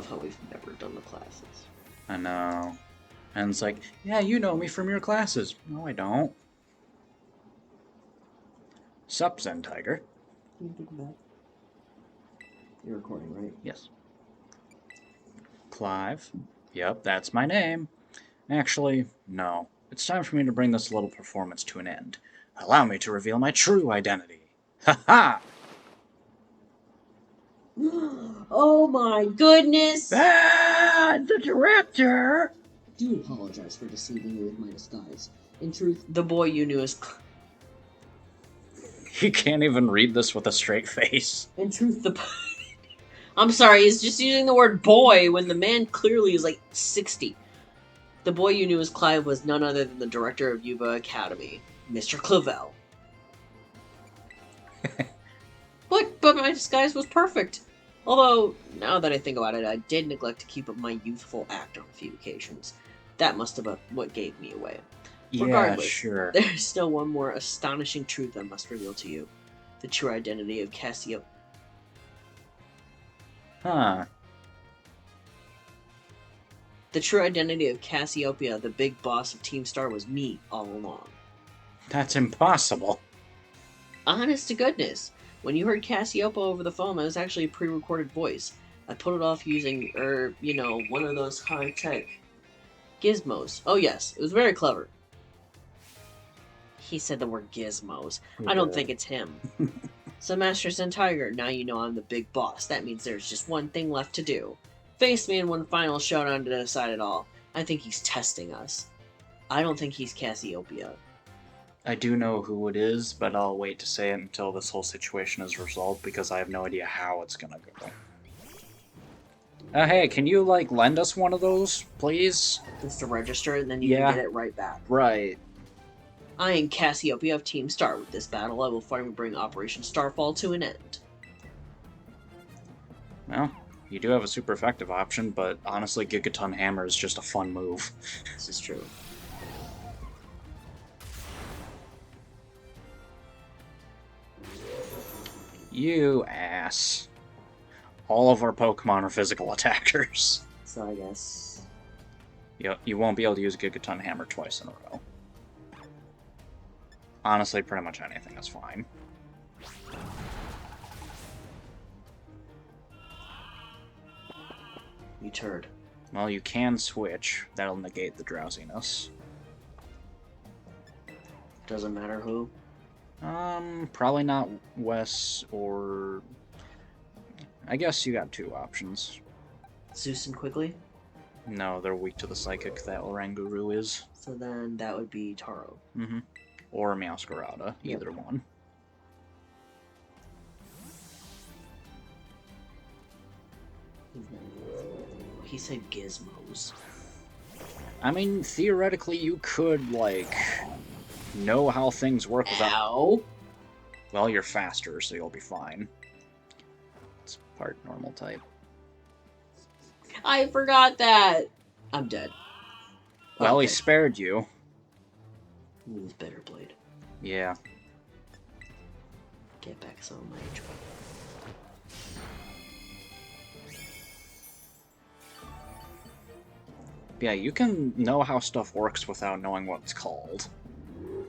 love how we've never done the classes. I know. And it's like, yeah, you know me from your classes. No, I don't. Sup, Zen Tiger. Can you think of that? You're recording, right? Yes. Clive. Yep, that's my name. Actually, no. It's time for me to bring this little performance to an end. Allow me to reveal my true identity. Ha ha! Oh my goodness! Ah, the director! I do apologize for deceiving you with my disguise. In truth, the boy you knew is... He can't even read this with a straight face. In truth, the... I'm sorry, he's just using the word boy when the man clearly is like 60. The boy you knew as Clive was none other than the director of Yuba Academy, Mr. Clavel. But my disguise was perfect. Although, now that I think about it, I did neglect to keep up my youthful act on a few occasions. That must have been what gave me away. Yeah, Regardless, sure. there's still one more astonishing truth I must reveal to you. The true identity of Cassiopeia. Huh. The true identity of Cassiopeia, the big boss of Team Star, was me all along. That's impossible. Honest to goodness. When you heard Cassiopeia over the phone, that was actually a pre-recorded voice. I put it off using, one of those high-tech gizmos. Oh yes, it was very clever. He said the word gizmos. I don't think it's him. So Master Zen Tiger, now you know I'm the big boss. That means there's just one thing left to do. Face me in one final showdown to decide it all. I think he's testing us. I don't think he's Cassiopeia. I do know who it is, but I'll wait to say it until this whole situation is resolved because I have no idea how it's gonna go. Hey, can you, lend us one of those, please? Just to register, and then you can get it right back. Right. I am Cassiopeia of Team Star. With this battle, I will finally bring Operation Starfall to an end. Well, you do have a super effective option, but honestly, Gigaton Hammer is just a fun move. This is true. You ass. All of our Pokemon are physical attackers. So I guess... You won't be able to use Gigaton Hammer twice in a row. Honestly, pretty much anything is fine. You turd. Well, you can switch. That'll negate the drowsiness. Doesn't matter who. Probably not Wes or... I guess you got two options. Zeus and Quigley? No, they're weak to the Psychic, that Oranguru is. So then that would be Taro. Mm-hmm. Or Meowscarada, either one. He said gizmos. I mean, theoretically, you could, know how things work without... Ow! Well, you're faster, so you'll be fine. It's part normal type. I forgot that! I'm dead. Well, he spared you. Use Better Blade. Yeah. Get back some of my HP. Yeah, you can know how stuff works without knowing what it's called.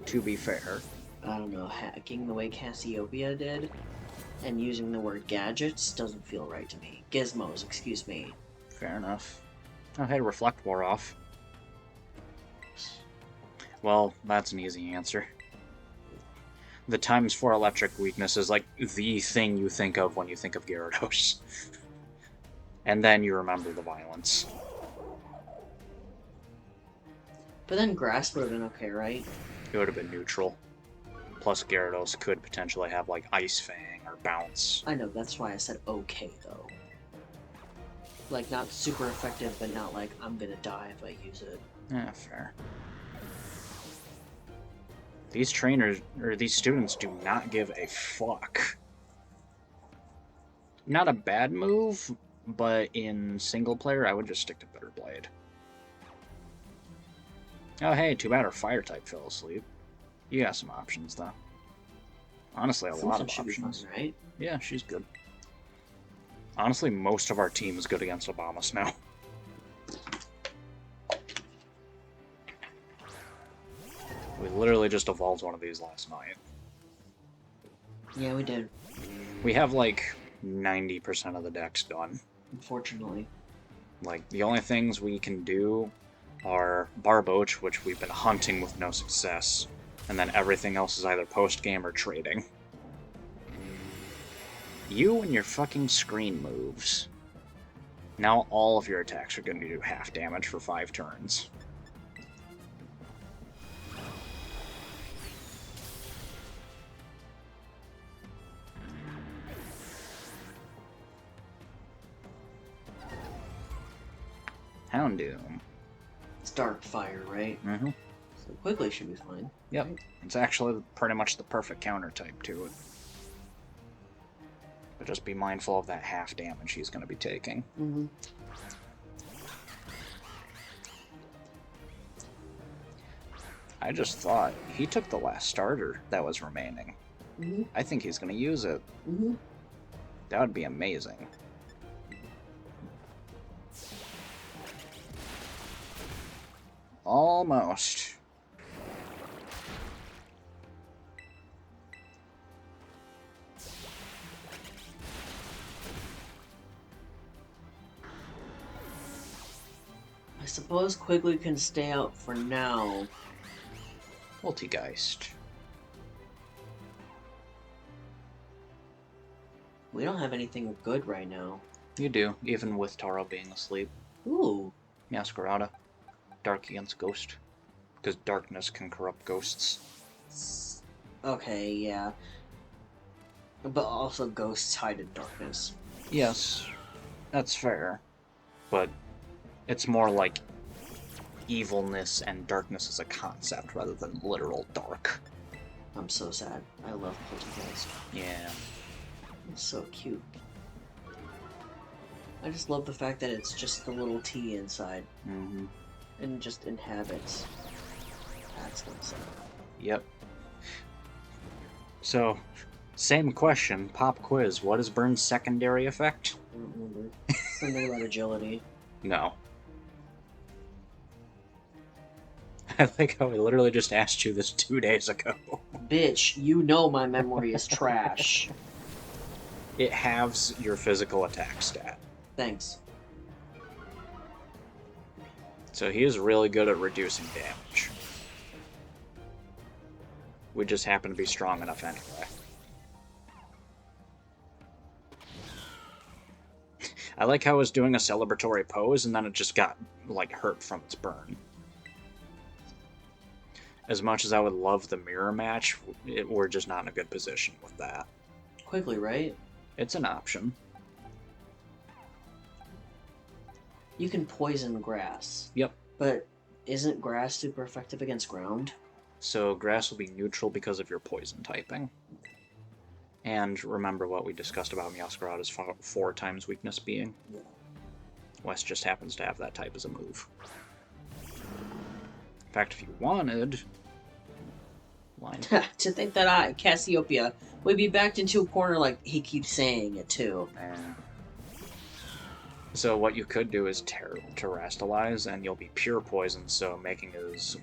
To be fair. I don't know, hacking the way Cassiopeia did, and using the word gadgets doesn't feel right to me. Gizmos, excuse me. Fair enough. Oh, hey, Reflect wore off. Well, that's an easy answer. The ×4 electric weakness is the thing you think of when you think of Gyarados. And then you remember the violence. But then Grass would have been okay, right? It would have been neutral. Plus Gyarados could potentially have Ice Fang or Bounce. I know, that's why I said okay, though. Not super effective, but not I'm gonna die if I use it. Yeah, fair. These these students do not give a fuck. Not a bad move, but in single player, I would just stick to Bitter Blade. Oh hey, too bad our fire type fell asleep. You got some options though. Honestly, a lot of options. Be fun, right? Yeah, she's good. Honestly, most of our team is good against Obama now. We literally just evolved one of these last night. Yeah, we did. We have like 90% of the decks done. Unfortunately. Like, the only things we can do are Barboach, which we've been hunting with no success, and then everything else is either post-game or trading. You and your fucking screen moves. Now all of your attacks are going to do half damage for 5 turns. Houndoom. It's dark fire, right? Mm-hmm. So quickly should be fine. Yep. Right? It's actually pretty much the perfect counter type to it. But just be mindful of that half damage he's going to be taking. Mm-hmm. I just thought he took the last starter that was remaining. Mm-hmm. I think he's going to use it. Mm-hmm. That would be amazing. Almost. I suppose Quigley can stay out for now. Multigeist. We don't have anything good right now. You do, even with Taro being asleep. Ooh. Masquerada. Dark against Ghost. Because darkness can corrupt ghosts. Okay, yeah. But also ghosts hide in darkness. Yes, that's fair. But it's more like evilness and darkness as a concept rather than literal dark. I'm so sad. I love Poltergeist. Yeah. It's so cute. I just love the fact that it's just the little T inside. Mm-hmm. And just inhabits. That's what's up. Yep. So, same question, pop quiz. What is Burn's secondary effect? I don't remember. Something about agility. No. I like how I literally just asked you this 2 days ago. Bitch, you know my memory is trash. It halves your physical attack stat. Thanks. So he is really good at reducing damage. We just happen to be strong enough anyway. I like how it was doing a celebratory pose and then it just got, like, hurt from its burn. As much as I would love the mirror match, we're just not in a good position with that. Quickly, right? It's an option. You can poison grass. Yep. But isn't grass super effective against ground? So grass will be neutral because of your poison typing. And remember what we discussed about Masquerada's 4 times weakness being? Yeah. West just happens to have that type as a move. In fact, if you wanted... Line. To think that I, Cassiopeia, would be backed into a corner like he keeps saying it too. So what you could do is terrastalize, and you'll be pure poison, so making his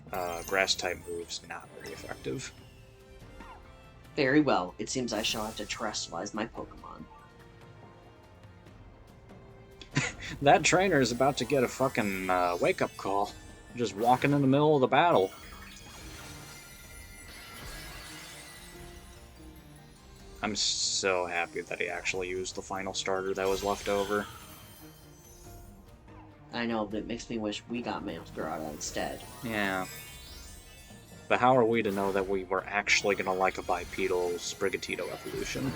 grass-type moves not very effective. Very well. It seems I shall have to terrastalize my Pokemon. That trainer is about to get a fucking wake-up call. Just walking in the middle of the battle. I'm so happy that he actually used the final starter that was left over. I know, but it makes me wish we got Masquerada instead. Yeah. But how are we to know that we were actually going to like a bipedal Sprigatito evolution?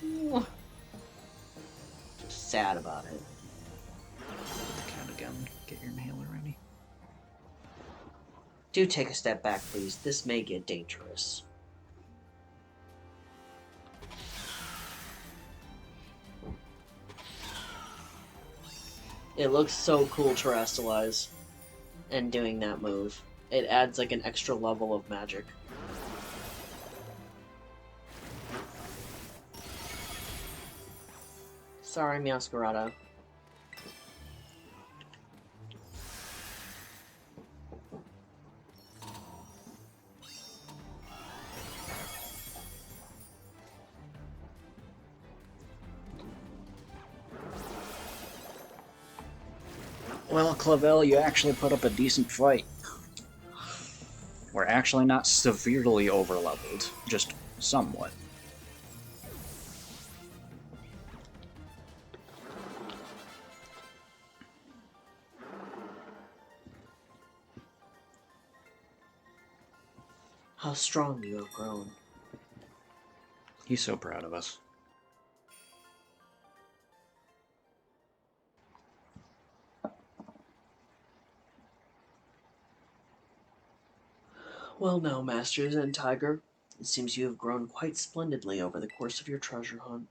I know. Just sad about it. The cat again. Get your inhaler ready. Do take a step back, please. This may get dangerous. It looks so cool, Terrastalize, and doing that move. It adds like an extra level of magic. Sorry, Masquerada. Well, Clavel, you actually put up a decent fight. We're actually not severely overleveled, just somewhat. How strong you have grown. He's so proud of us. Well now, Masters and Tiger, it seems you have grown quite splendidly over the course of your treasure hunt.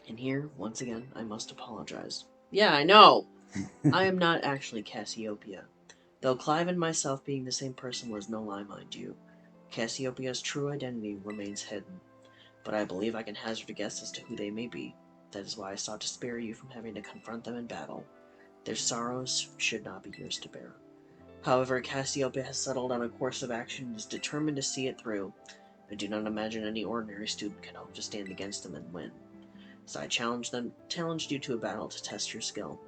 And here, once again, I must apologize. Yeah, I know! I am not actually Cassiopeia. Though Clive and myself being the same person was no lie, mind you, Cassiopeia's true identity remains hidden. But I believe I can hazard a guess as to who they may be. That is why I sought to spare you from having to confront them in battle. Their sorrows should not be yours to bear. However, Cassiopeia has settled on a course of action and is determined to see it through. I do not imagine any ordinary student can hope to stand against them and win. So I challenged you to a battle to test your skill.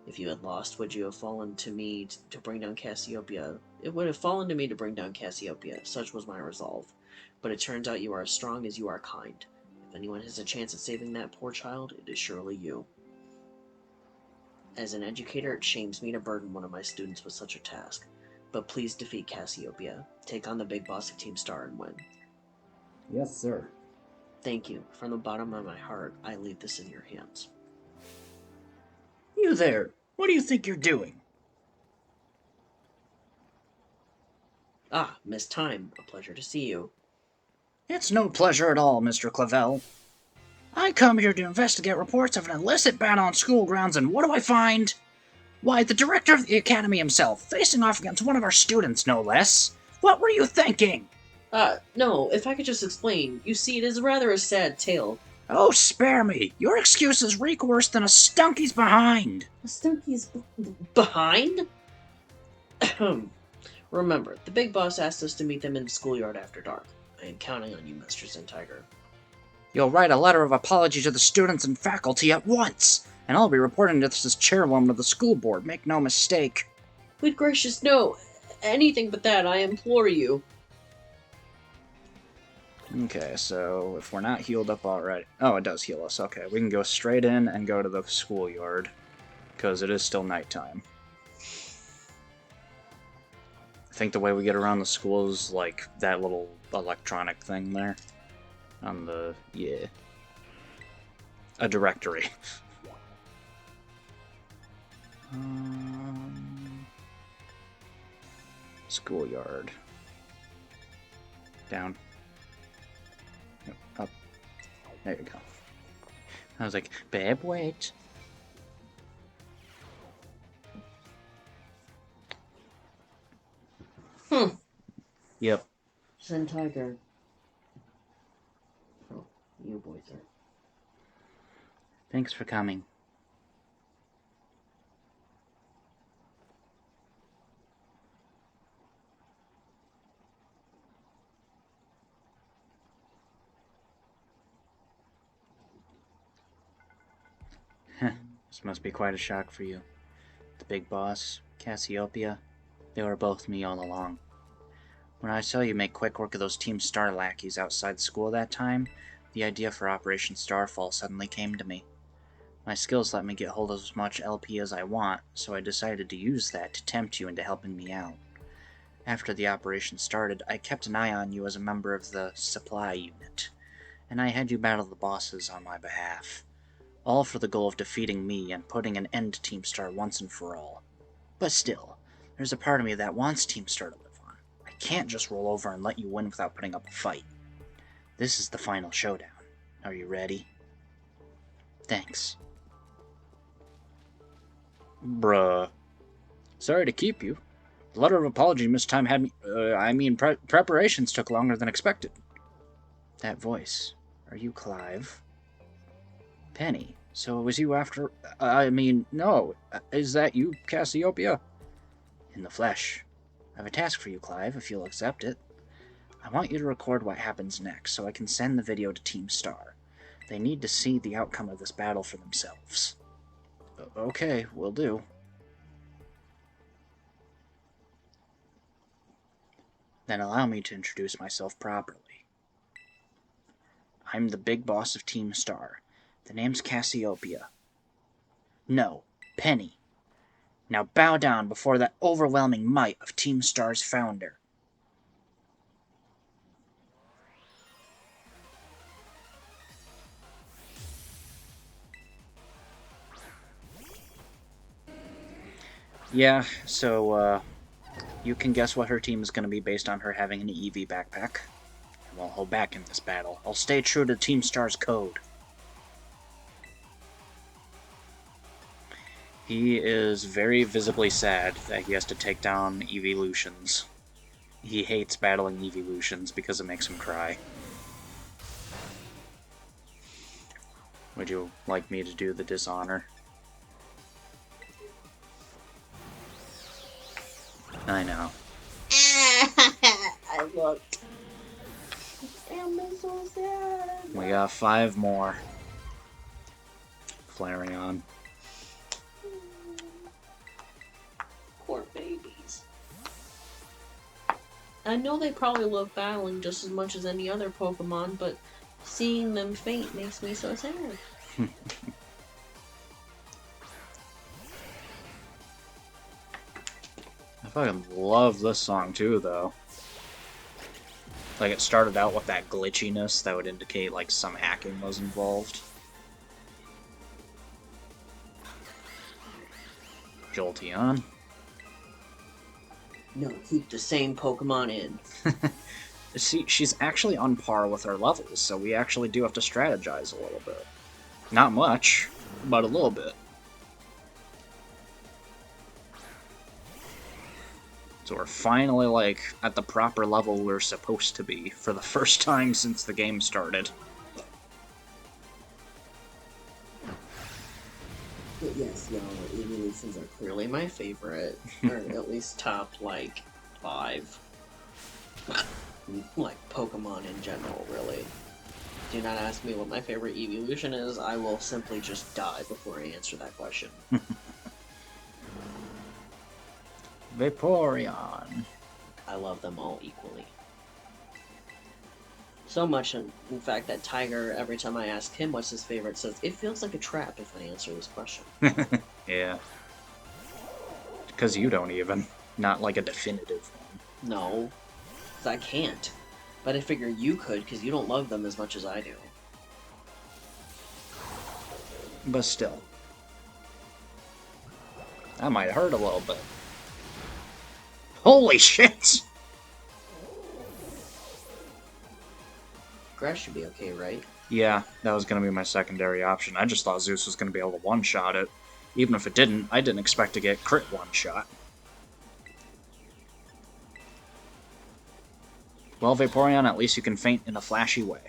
If you had lost, would you have fallen to me to bring down Cassiopeia? It would have fallen to me to bring down Cassiopeia. Such was my resolve. But it turns out you are as strong as you are kind. If anyone has a chance at saving that poor child, it is surely you. As an educator, it shames me to burden one of my students with such a task. But please defeat Cassiopeia. Take on the big boss of Team Star and win. Yes, sir. Thank you. From the bottom of my heart, I leave this in your hands. You there! What do you think you're doing? Ah, Miss Time. A pleasure to see you. It's no pleasure at all, Mr. Clavel. I come here to investigate reports of an illicit battle on school grounds, and what do I find? Why, the director of the academy himself, facing off against one of our students, no less. What were you thinking? No, if I could just explain. You see, it is rather a sad tale. Oh, spare me. Your excuses reek worse than a stunky's behind. A stunky's behind? Remember, the big boss asked us to meet them in the schoolyard after dark. I am counting on you, Mistress and Tiger. You'll write a letter of apology to the students and faculty at once, and I'll be reporting this as chairwoman of the school board, make no mistake. Good gracious, no. Anything but that, I implore you. Okay, so if we're not healed up already... Oh, it does heal us. Okay, we can go straight in and go to the schoolyard, because it is still nighttime. I think the way we get around the school is like that little electronic thing there. On the... yeah. A directory. Schoolyard. Down. Yep, up. There you go. I was like, babe, wait. Yep. Send Tiger. Oh, you boys are. Thanks for coming. This must be quite a shock for you. The big boss, Cassiopeia, they were both me all along. When I saw you make quick work of those Team Star lackeys outside school that time, the idea for Operation Starfall suddenly came to me. My skills let me get hold of as much LP as I want, so I decided to use that to tempt you into helping me out. After the operation started, I kept an eye on you as a member of the supply unit, and I had you battle the bosses on my behalf. All for the goal of defeating me and putting an end to Team Star once and for all. But still, there's a part of me that wants Team Star to live on. I can't just roll over and let you win without putting up a fight. This is the final showdown. Are you ready? Thanks. Bruh. Sorry to keep you. The letter of apology Miss Time had me... preparations took longer than expected. That voice. Are you Clive? Penny, So it was you after... I mean, no. Is that you, Cassiopeia? In the flesh. I have a task for you, Clive, if you'll accept it. I want you to record what happens next, so I can send the video to Team Star. They need to see the outcome of this battle for themselves. Okay, will do. Then allow me to introduce myself properly. I'm the big boss of Team Star. The name's Cassiopeia. No, Penny. Now bow down before that overwhelming might of Team Star's founder. Yeah, so, you can guess what her team is going to be based on her having an EV backpack. I won't hold back in this battle. I'll stay true to Team Star's code. He is very visibly sad that he has to take down evolutions. He hates battling evolutions because it makes him cry. Would you like me to do the dishonor? I know. I looked. I'm so sad. We got 5 more. Flareon. Poor babies. I know they probably love battling just as much as any other Pokemon, but seeing them faint makes me so sad. I fucking love this song too, though. Like, it started out with that glitchiness that would indicate, like, some hacking was involved. Jolteon. No, keep the same Pokemon in. See, she's actually on par with her levels, so we actually do have to strategize a little bit. Not much, but a little bit. So we're finally, like, at the proper level we're supposed to be for the first time since the game started. But yes, y'all, evolutions are clearly my favorite, or at least top, like, 5. Like, Pokemon in general, really. Do not ask me what my favorite evolution is, I will simply just die before I answer that question. Vaporeon. I love them all equally. So much, in fact, that Tiger, every time I ask him what's his favorite, says, it feels like a trap if I answer this question. Yeah. Because you don't even. Not like a definitive one. No, because I can't. But I figure you could, because you don't love them as much as I do. But still. That might hurt a little bit. Holy shit! Grass should be okay, right? Yeah, that was going to be my secondary option. I just thought Zeus was going to be able to one-shot it. Even if it didn't, I didn't expect to get crit one-shot. Well, Vaporeon, at least you can faint in a flashy way.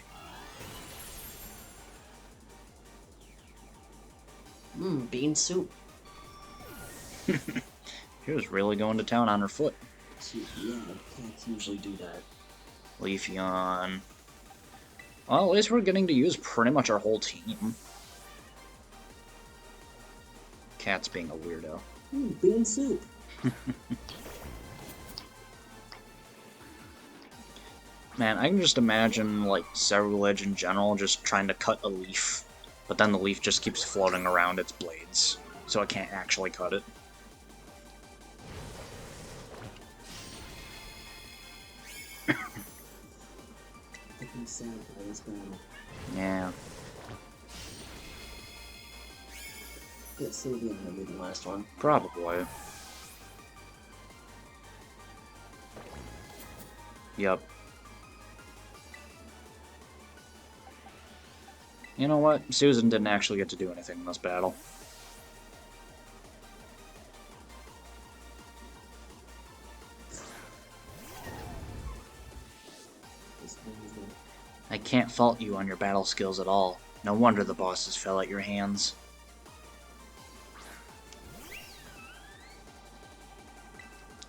Bean soup. She was really going to town on her foot. Yeah, cats usually do that. Leafeon. Well, at least we're getting to use pretty much our whole team. Cat's being a weirdo. Bean soup. Man, I can just imagine, like, Cerulege in general just trying to cut a leaf, but then the leaf just keeps floating around its blades, so it can't actually cut it. Sad by this battle. Yeah. Yeah, Sylveon will be the last one. Probably. Yep. You know what? Susan didn't actually get to do anything in this battle. I can't fault you on your battle skills at all. No wonder the bosses fell at your hands.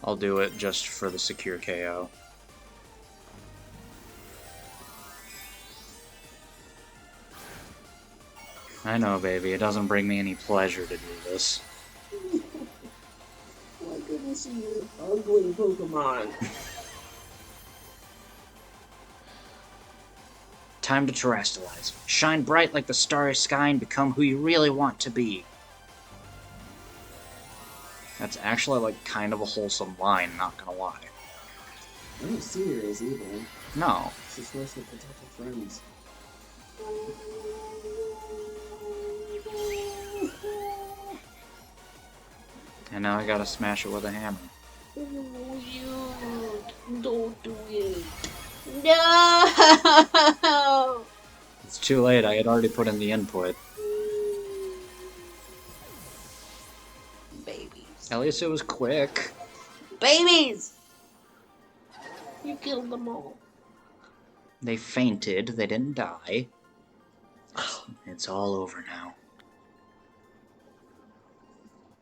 I'll do it just for the secure KO. I know, baby, it doesn't bring me any pleasure to do this. My goodness, you ugly Pokemon. Time to terrastalize. Shine bright like the starry sky and become who you really want to be. That's actually, like, kind of a wholesome line, not gonna lie. I don't see her as evil. No. She's supposed to protect her friends. And now I gotta smash it with a hammer. Oh, you don't do it. No! It's too late, I had already put in the input. Babies. At least it was quick. Babies! You killed them all. They fainted, they didn't die. It's all over now.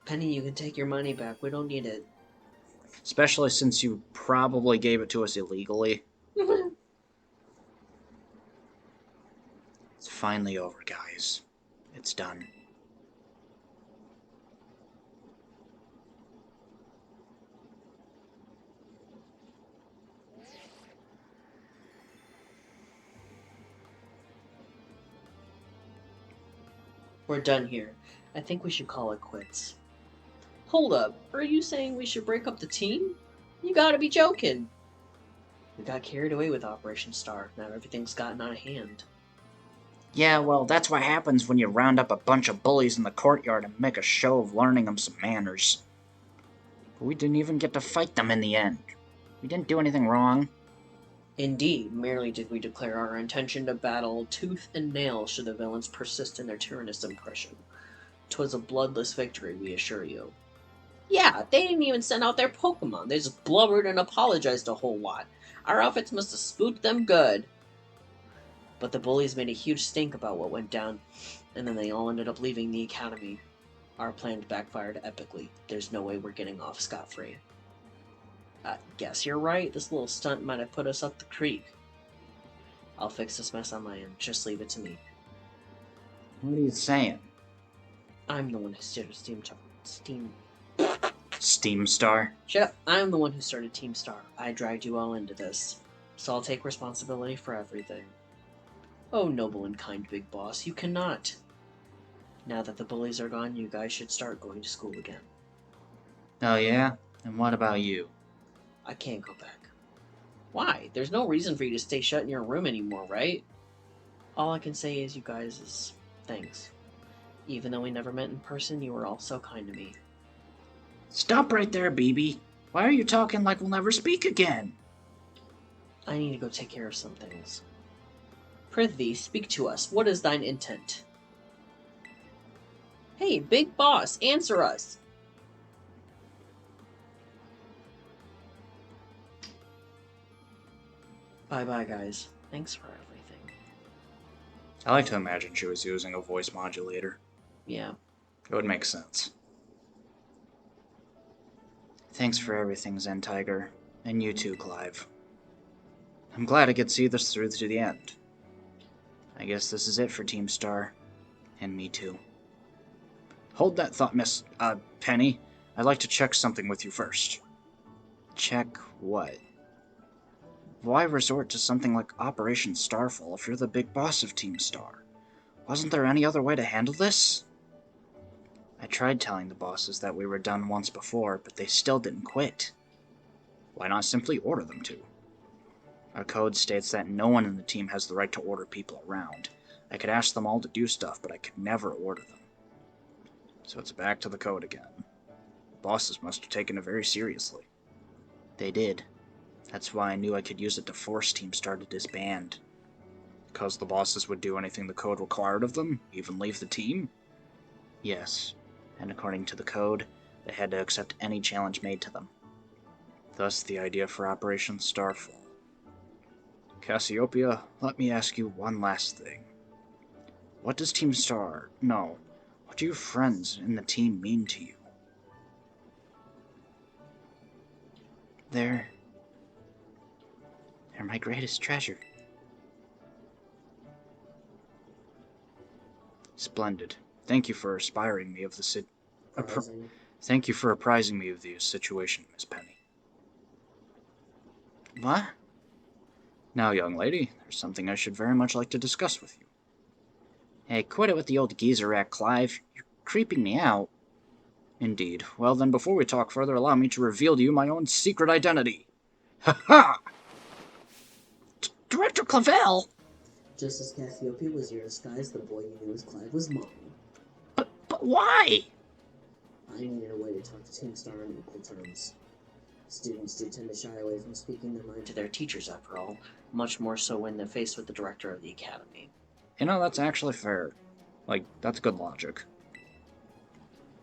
Penny, you can take your money back. We don't need it. Especially since you probably gave it to us illegally. It's finally over, guys. It's done. We're done here. I think we should call it quits. Hold up. Are you saying we should break up the team? You gotta be joking. We got carried away with Operation Star. Now everything's gotten out of hand. Yeah, well, that's what happens when you round up a bunch of bullies in the courtyard and make a show of learning them some manners. But we didn't even get to fight them in the end. We didn't do anything wrong. Indeed, merely did we declare our intention to battle tooth and nail should the villains persist in their tyrannous impression. 'Twas a bloodless victory, we assure you. Yeah, they didn't even send out their Pokemon. They just blubbered and apologized a whole lot. Our outfits must have spooked them good. But the bullies made a huge stink about what went down, and then they all ended up leaving the academy. Our plan backfired epically. There's no way we're getting off scot-free. I guess you're right. This little stunt might have put us up the creek. I'll fix this mess on my end. Just leave it to me. What are you saying? I'm the one who started Steam Star? Shut up. I'm the one who started Team Star. I dragged you all into this. So I'll take responsibility for everything. Oh, noble and kind big boss, you cannot. Now that the bullies are gone, you guys should start going to school again. Oh yeah? And what about you? I can't go back. Why? There's no reason for you to stay shut in your room anymore, right? All I can say is you guys is thanks. Even though we never met in person, you were all so kind to me. Stop right there, BB. Why are you talking like we'll never speak again? I need to go take care of some things. Prithee, speak to us. What is thine intent? Hey, big boss, answer us! Bye-bye, guys. Thanks for everything. I like to imagine she was using a voice modulator. Yeah. It would make sense. Thanks for everything, Zen Tiger. And you too, Clive. I'm glad I could see this through to the end. I guess this is it for Team Star. And me too. Hold that thought, Miss, Penny. I'd like to check something with you first. Check what? Why resort to something like Operation Starfall if you're the big boss of Team Star? Wasn't there any other way to handle this? I tried telling the bosses that we were done once before, but they still didn't quit. Why not simply order them to? Our code states that no one in the team has the right to order people around. I could ask them all to do stuff, but I could never order them. So it's back to the code again. The bosses must have taken it very seriously. They did. That's why I knew I could use it to force Team Star to disband. Because the bosses would do anything the code required of them, even leave the team? Yes, and according to the code, they had to accept any challenge made to them. Thus the idea for Operation Starfall. Cassiopeia, let me ask you one last thing. What does Team Star... No. What do your friends in the team mean to you? They're my greatest treasure. Splendid. Thank you for inspiring me of the Thank you for apprising me of the situation, Miss Penny. What? Now, young lady, there's something I should very much like to discuss with you. Hey, quit it with the old geezer act, Clive. You're creeping me out. Indeed. Well then, before we talk further, allow me to reveal to you my own secret identity. Ha-ha! Director Clavel! Just as Cassiopeia was your disguise, the boy you knew as Clive was mine. But why? I needed a way to talk to Team Star on equal terms. Students do tend to shy away from speaking their mind To their teachers, after all, much more so when they're faced with the director of the academy. You know, that's actually fair. Like, that's good logic.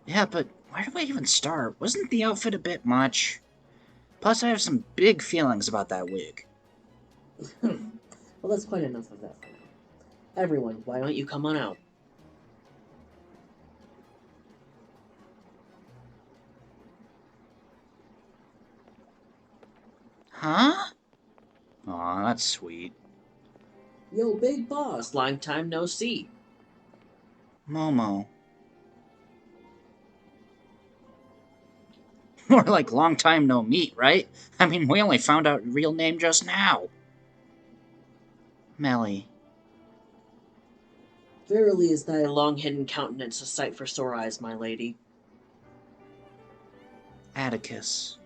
Yeah, but where do I even start? Wasn't the outfit a bit much? Plus, I have some big feelings about that wig. Well, that's quite enough of that for now. Everyone, why don't you come on out? Huh? Aw, that's sweet. Yo, big boss! Long time no see. Momo. More like long time no meet, right? I mean, we only found out your real name just now. Melly. Verily is thy Thy long-hidden countenance a sight for sore eyes, my lady. Atticus.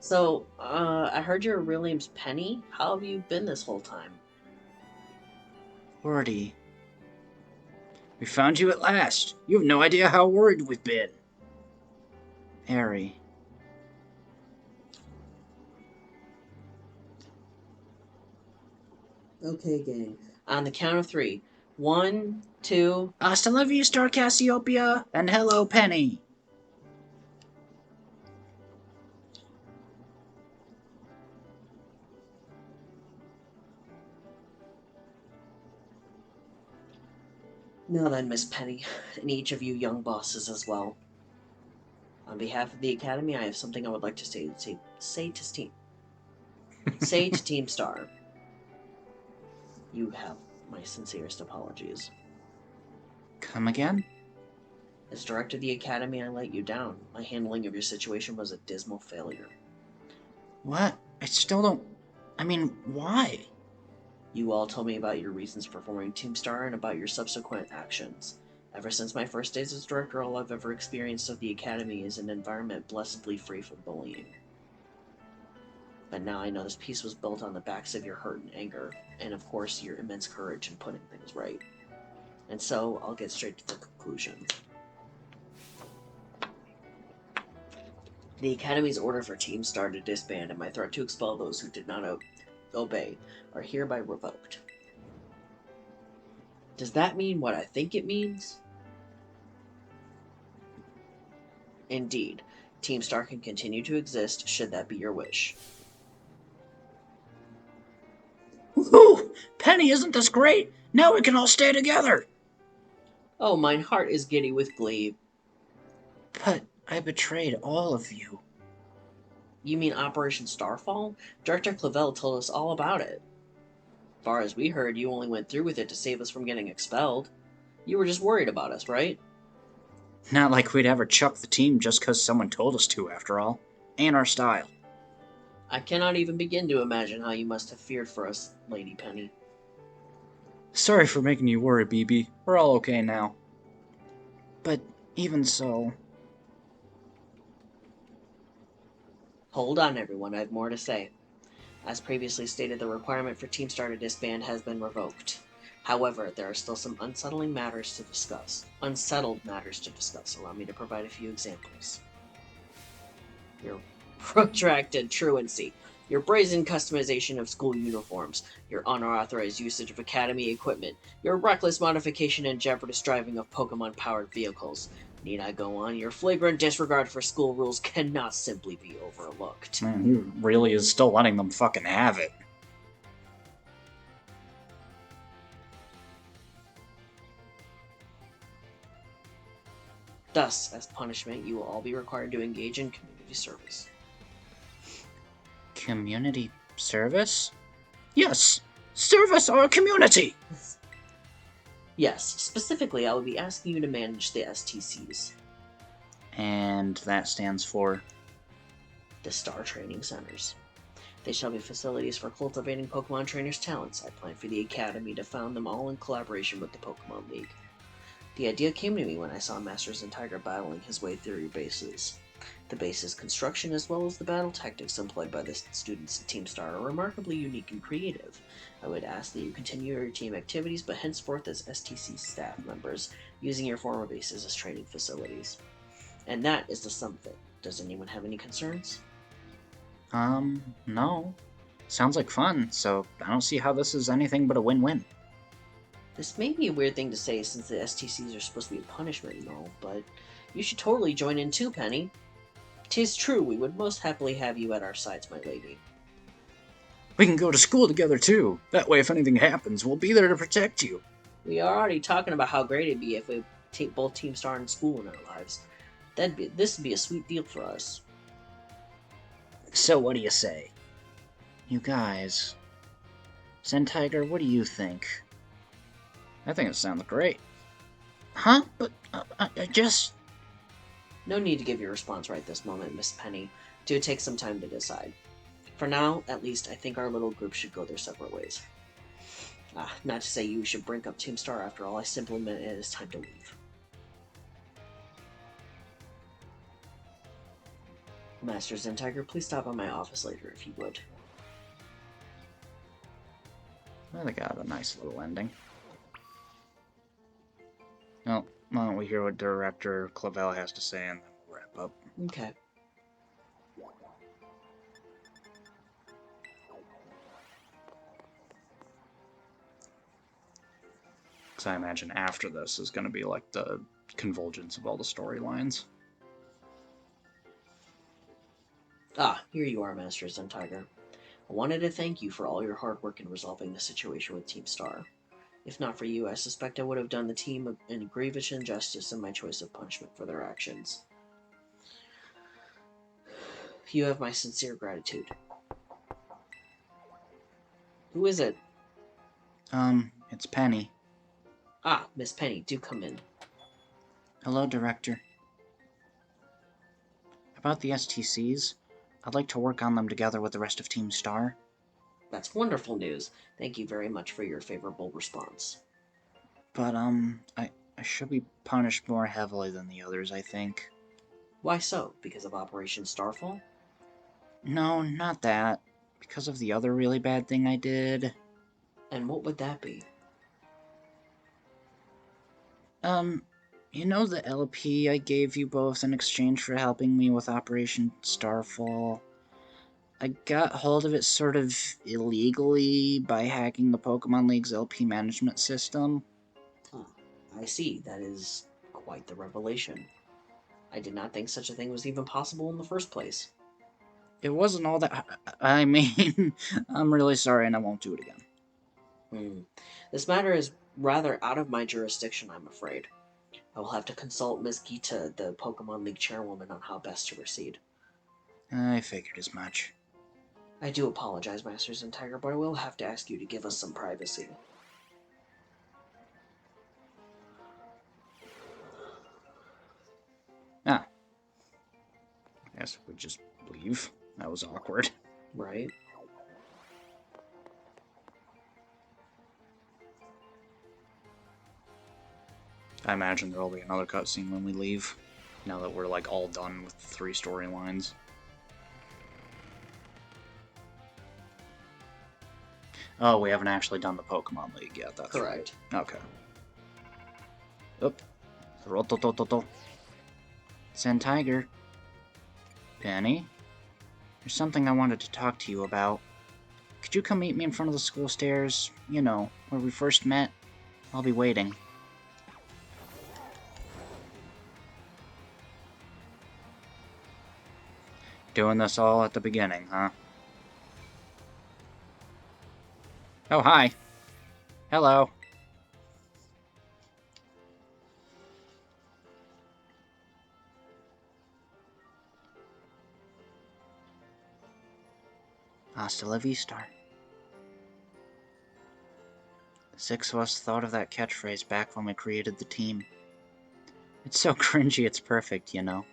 So, I heard your real name's Penny? How have you been this whole time? Wordy. We found you at last. You have no idea how worried we've been. Airy. Okay, gang. On the count of 3. 1, 2... Hasta la vista, Cassiopeia, and hello, Penny. Now then, Miss Penny, and each of you young bosses as well. On behalf of the Academy, I have something I would like to say to Team Star. You have my sincerest apologies. Come again? As director of the Academy, I let you down. My handling of your situation was a dismal failure. What? I still don't... I mean, why? You all told me about your reasons for forming Team Star and about your subsequent actions. Ever since my first days as director, all I've ever experienced of the Academy is an environment blessedly free from bullying. But now I know this piece was built on the backs of your hurt and anger, and of course your immense courage in putting things right. And so, I'll get straight to the conclusion. The Academy's order for Team Star to disband and my threat to expel those who did not obey are hereby revoked. Does that mean what I think it means? Indeed, Team Star can continue to exist should that be your wish. Woohoo! Penny, isn't this great? Now we can all stay together! Oh, mine heart is giddy with glee. But I betrayed all of you. You mean Operation Starfall? Director Clavel told us all about it. As far as we heard, you only went through with it to save us from getting expelled. You were just worried about us, right? Not like we'd ever chuck the team just because someone told us to, after all. Ain't our style. I cannot even begin to imagine how you must have feared for us, Lady Penny. Sorry for making you worry, BB. We're all okay now. But even so... Hold on, everyone. I have more to say. As previously stated, the requirement for Team Star to disband has been revoked. However, there are still some unsettled matters to discuss. Allow me to provide a few examples. Your protracted truancy, your brazen customization of school uniforms, your unauthorized usage of Academy equipment, your reckless modification and jeopardous driving of Pokemon-powered vehicles. Need I go on? Your flagrant disregard for school rules cannot simply be overlooked. Man, he really is still letting them fucking have it. Thus, as punishment, you will all be required to engage in community service. Community service? Yes! Service our community! Yes, specifically, I will be asking you to manage the STCs, And that stands for... the Star Training Centers. They shall be facilities for cultivating Pokemon trainers' talents. I plan for the Academy to found them all in collaboration with the Pokemon League. The idea came to me when I saw Master Tiger battling his way through your bases. The base's construction as well as the battle tactics employed by the students at Team Star are remarkably unique and creative. I would ask that you continue your team activities, but henceforth as STC staff members, using your former bases as training facilities. And that is the sum of it. Does anyone have any concerns? No. Sounds like fun, so I don't see how this is anything but a win-win. This may be a weird thing to say since the STCs are supposed to be a punishment and all, but you should totally join in too, Penny. 'Tis true, we would most happily have you at our sides, my lady. We can go to school together too. That way if anything happens, we'll be there to protect you. We are already talking about how great it'd be if we take both Team Star and school in our lives. This would be a sweet deal for us. So what do you say? You guys... Tiger, what do you think? I think it sounds great. Huh? But I just... No need to give your response right this moment, Miss Penny. Do take some time to decide. For now, at least, I think our little group should go their separate ways. Not to say you should break up Team Star after all, I simply meant it is time to leave. Master Tiger, please stop by my office later if you would. Well, they got a nice little ending. Well, why don't we hear what Director Clavel has to say and then we'll wrap up. Okay. Because I imagine after this is going to be like the convergence of all the storylines. Here you are, Master Tiger. I wanted to thank you for all your hard work in resolving the situation with Team Star. If not for you, I suspect I would have done the team a grievous injustice in my choice of punishment for their actions. You have my sincere gratitude. Who is it? It's Penny. Miss Penny, do come in. Hello, Director. About the STCs, I'd like to work on them together with the rest of Team Star. That's wonderful news. Thank you very much for your favorable response. But, I should be punished more heavily than the others, I think. Why so? Because of Operation Starfall? No, not that. Because of the other really bad thing I did. And what would that be? You know the LP I gave you both in exchange for helping me with Operation Starfall? I got hold of it sort of illegally by hacking the Pokemon League's LP management system. I see. That is quite the revelation. I did not think such a thing was even possible in the first place. It wasn't all that... I mean, I'm really sorry and I won't do it again. This matter is rather out of my jurisdiction, I'm afraid. I will have to consult Ms. Gita, the Pokemon League chairwoman, on how best to proceed. I figured as much. I do apologize, Masters and Tiger, but I will have to ask you to give us some privacy. I guess we just leave. That was awkward. Right? I imagine there'll be another cutscene when we leave, now that we're like all done with 3 storylines. Oh, we haven't actually done the Pokemon League yet, that's Correct. Right. Okay. Oop. Rototototo. Tiger. Penny? There's something I wanted to talk to you about. Could you come meet me in front of the school stairs? You know, where we first met? I'll be waiting. Doing this all at the beginning, huh? Oh, hi. Hello. Hasta la vista. The 6 of us thought of that catchphrase back when we created the team. It's so cringy it's perfect, you know.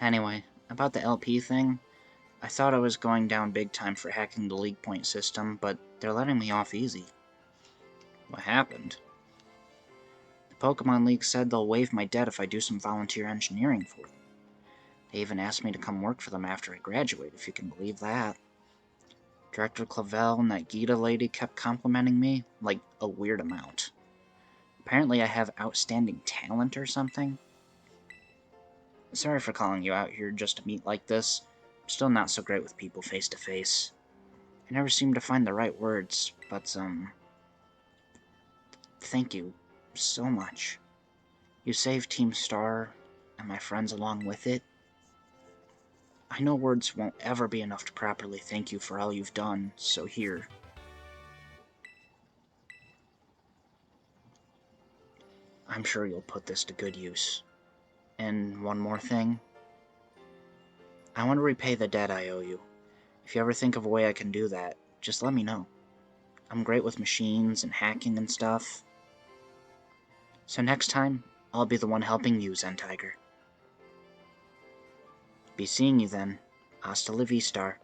Anyway, about the LP thing, I thought I was going down big time for hacking the League Point system, but they're letting me off easy. What happened? The Pokemon League said they'll waive my debt if I do some volunteer engineering for them. They even asked me to come work for them after I graduate, if you can believe that. Director Clavel and that Gita lady kept complimenting me, like a weird amount. Apparently I have outstanding talent or something. Sorry for calling you out here just to meet like this. I'm still not so great with people face to face. I never seem to find the right words, but, thank you so much. You saved Team Star, and my friends along with it. I know words won't ever be enough to properly thank you for all you've done, so here. I'm sure you'll put this to good use. And one more thing. I want to repay the debt I owe you. If you ever think of a way I can do that, just let me know. I'm great with machines and hacking and stuff. So next time, I'll be the one helping you, Zen Tiger. Be seeing you then. Hasta la vista.